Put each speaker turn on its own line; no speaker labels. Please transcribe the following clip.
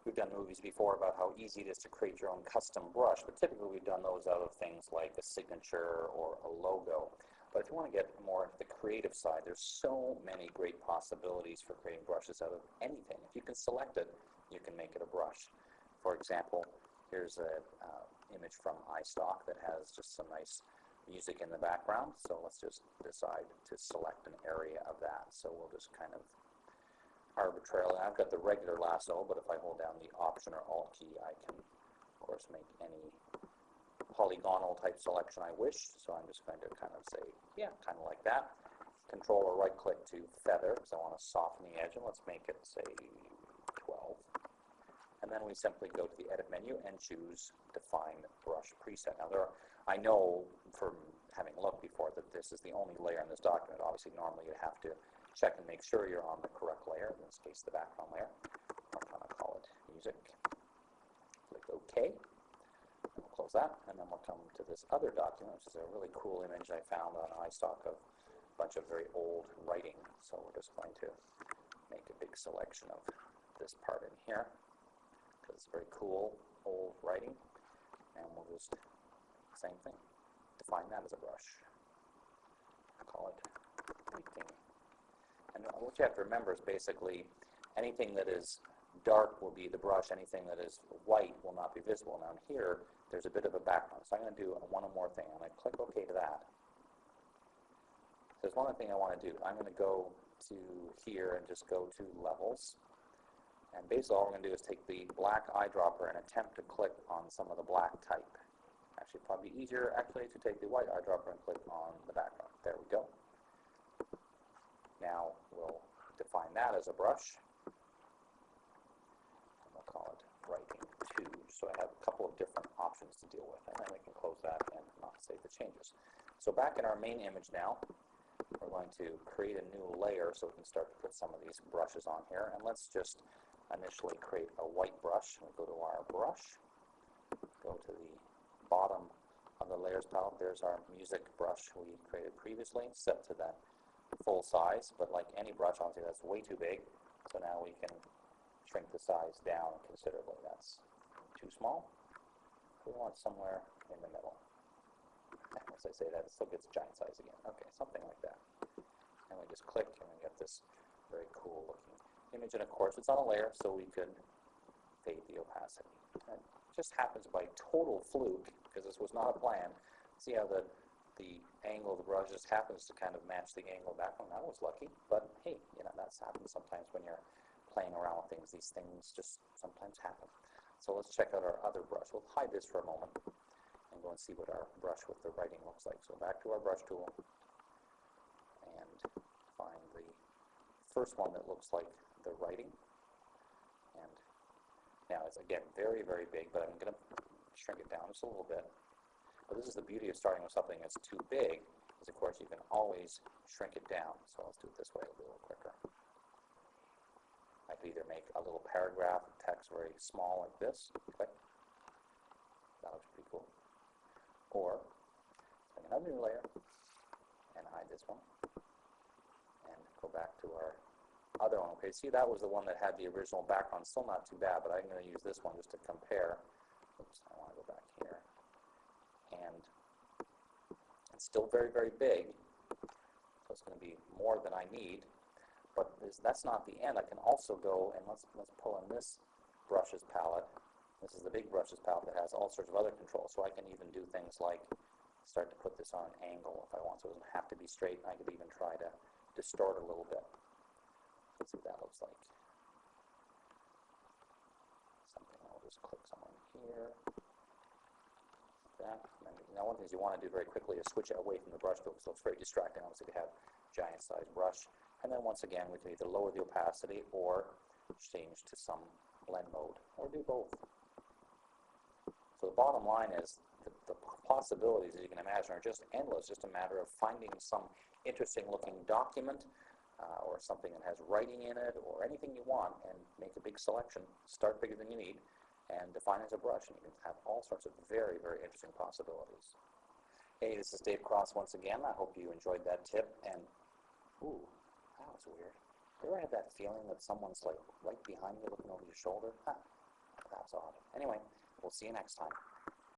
We've done movies before about how easy it is to create your own custom brush, but typically we've done those out of things like a signature or a logo. But if you want to get more into the creative side, there's so many great possibilities for creating brushes out of anything. If you can select it, you can make it a brush. For example, here's an image from iStock that has just some nice music in the background. So let's just decide to select an area of that. So we'll just kind of arbitrarily, I've got the regular lasso, but if I hold down the Option or Alt key, I can, of course, make any polygonal type selection I wish. So I'm just going to kind of say, yeah, kind of like that. Control or right click to feather, because I want to soften the edge, and let's make it, say, 12. And then we simply go to the Edit menu and choose Define Brush Preset. Now, I know from having looked before that this is the only layer in this document. Obviously, normally you have to check and make sure you're on the correct layer, in this case the background layer. I'm going to call it Music. Click OK. And we'll close that, and then we'll come to this other document, which is a really cool image I found on iStock of a bunch of very old writing. So we're just going to make a big selection of this part in here, because it's very cool old writing. And we'll just, same thing, define that as a brush. I'll call it Writing. And what you have to remember is basically anything that is dark will be the brush, anything that is white will not be visible. Now here, there's a bit of a background, so I'm going to do one more thing. I'm going to click OK to that. There's one other thing I want to do. I'm going to go to here and just go to Levels. And basically all we're going to do is take the black eyedropper and attempt to click on some of the black type. Actually, it'd probably be easier actually to take the white eyedropper and click on the background. There we go. Now we'll define that as a brush, and we'll call it Writing 2. So I have a couple of different options to deal with, and then we can close that and not save the changes. So back in our main image now, we're going to create a new layer so we can start to put some of these brushes on here. And let's just initially create a white brush. We'll go to our brush, go to the bottom of the layers palette. There's our music brush we created previously, set to that full size, but like any brush, obviously that's way too big, so now we can shrink the size down considerably. That's too small. We want somewhere in the middle. As I say that, it still gets giant size again. Okay, something like that. And we just click, and we get this very cool looking image, and of course it's on a layer, so we could fade the opacity. And it just happens by total fluke, because this was not a plan. See how the angle of the brush just happens to kind of match the angle background. That was lucky, but hey, you know, that's happens sometimes when you're playing around with things. These things just sometimes happen. So let's check out our other brush. We'll hide this for a moment and go and see what our brush with the writing looks like. So back to our brush tool and find the first one that looks like the writing. And now it's again very, very big, but I'm going to shrink it down just a little bit. But this is the beauty of starting with something that's too big, is of course you can always shrink it down. So let's do it this way, it'll be a little quicker. I could either make a little paragraph of text very small like this, click. That looks pretty cool. Or make another new layer and hide this one. And go back to our other one. Okay, see, that was the one that had the original background. Still not too bad, but I'm going to use this one just to compare. Oops, I want to go back here. And it's still very, very big, so it's going to be more than I need, but that's not the end. I can also go and let's pull in this brushes palette. This is the big brushes palette that has all sorts of other controls, so I can even do things like start to put this on an angle if I want, so it doesn't have to be straight. I could even try to distort a little bit. Let's see what that looks like. Something, I'll just click somewhere here. That. Now one of the things you want to do very quickly is switch it away from the brush tool, so it's very distracting obviously to have giant size brush. And then once again we can either lower the opacity or change to some blend mode, or do both. So the bottom line is the possibilities, as you can imagine, are just endless. Just a matter of finding some interesting looking document or something that has writing in it or anything you want, and make a big selection. Start bigger than you need and define it as a brush, and you can have all sorts of very, very interesting possibilities. Hey, this is Dave Cross once again. I hope you enjoyed that tip. And ooh, that was weird. You ever had that feeling that someone's like right behind you looking over your shoulder? Huh. anyway, we'll see you next time.